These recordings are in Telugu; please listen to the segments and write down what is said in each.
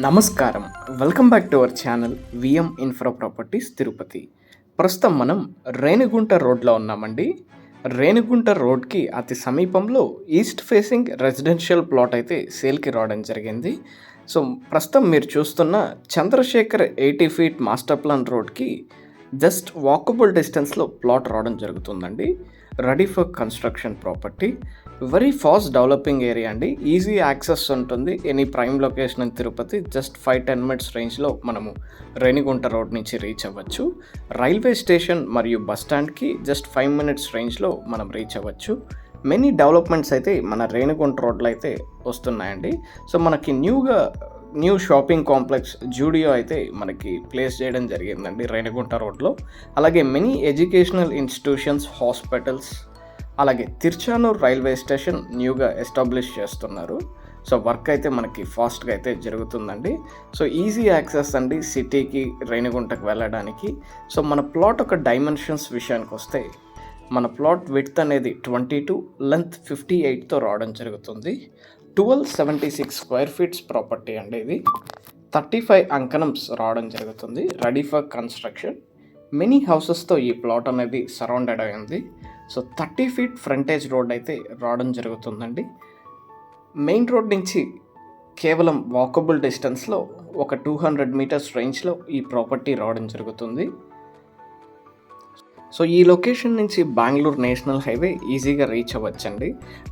నమస్కారం. Welcome back to our channel VM infra properties Tirupati. ప్రస్తుతం మనం రేణిగుంట రోడ్లో ఉన్నామండి. రేణిగుంట రోడ్కి అతి సమీపంలో ఈస్ట్ ఫేసింగ్ రెసిడెన్షియల్ ప్లాట్ అయితే సేల్కి రావడం జరిగింది. సో ప్రస్తుతం మీరు చూస్తున్న చంద్రశేఖర్ 80 ఫీట్ మాస్టర్ ప్లాన్ రోడ్కి జస్ట్ వాకబుల్ డిస్టెన్స్లో ప్లాట్ రావడం జరుగుతుందండి. Ready for construction property. Very fast developing area అండి. ఈజీ యాక్సెస్ ఉంటుంది. Any prime location in Tirupati just 5-10 minutes రేంజ్లో మనము రేణిగుంట రోడ్ నుంచి రీచ్ అవ్వచ్చు. రైల్వే స్టేషన్ మరియు బస్ స్టాండ్కి జస్ట్ 5 మినిట్స్ రేంజ్లో మనం రీచ్ అవ్వచ్చు. మెనీ డెవలప్మెంట్స్ అయితే మన రేణిగుంట రోడ్లో అయితే వస్తున్నాయండి. సో మనకి న్యూ షాపింగ్ కాంప్లెక్స్ జూడియో అయితే మనకి ప్లేస్ చేయడం జరిగిందండి రేణిగుంట రోడ్లో. అలాగే మెనీ ఎడ్యుకేషనల్ ఇన్స్టిట్యూషన్స్, హాస్పిటల్స్, అలాగే తిరుచానూర్ రైల్వే స్టేషన్ న్యూగా ఎస్టాబ్లిష్ చేస్తున్నారు. సో వర్క్ అయితే మనకి ఫాస్ట్గా అయితే జరుగుతుందండి. సో ఈజీ యాక్సెస్ అండి సిటీకి, రేణిగుంటకు వెళ్ళడానికి. సో మన ప్లాట్ ఒక డైమెన్షన్స్ విషయానికి వస్తే మన ప్లాట్ విడ్త్ అనేది 22, లెంత్ 58తో రావడం జరుగుతుంది. 1276 స్క్వేర్ ఫీట్స్ ప్రాపర్టీ అండి ఇది. 35 అంకణమ్స్ రావడం జరుగుతుంది. Ready for construction. మెనీ హౌసెస్తో ఈ ప్లాట్ అనేది సరౌండెడ్ అయింది. సో 30 ఫీట్ ఫ్రంటేజ్ రోడ్ అయితే రావడం జరుగుతుందండి. మెయిన్ రోడ్ నుంచి కేవలం వాకబుల్ డిస్టెన్స్లో ఒక 200 మీటర్స్ రేంజ్లో ఈ ప్రాపర్టీ రావడం జరుగుతుంది. సో ఈ లొకేషన్ నుంచి బెంగళూరు నేషనల్ హైవే ఈజీగా రీచ్ అవ్వచ్చండి.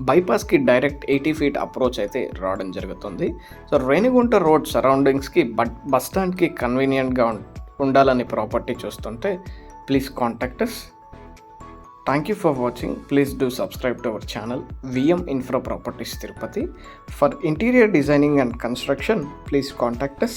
బైపాస్కి డైరెక్ట్ 80 ఫీట్ అప్రోచ్ అయితే రావడం జరుగుతుంది. సో రేణిగుంట రోడ్ సరౌండింగ్స్కి బస్ స్టాండ్కి కన్వీనియంట్గా ఉండాలని ప్రాపర్టీ చూస్తుంటే please contact us. Thank you for watching. Please do subscribe to our channel VM Infra Properties Tirupati. For interior designing and construction, please contact us.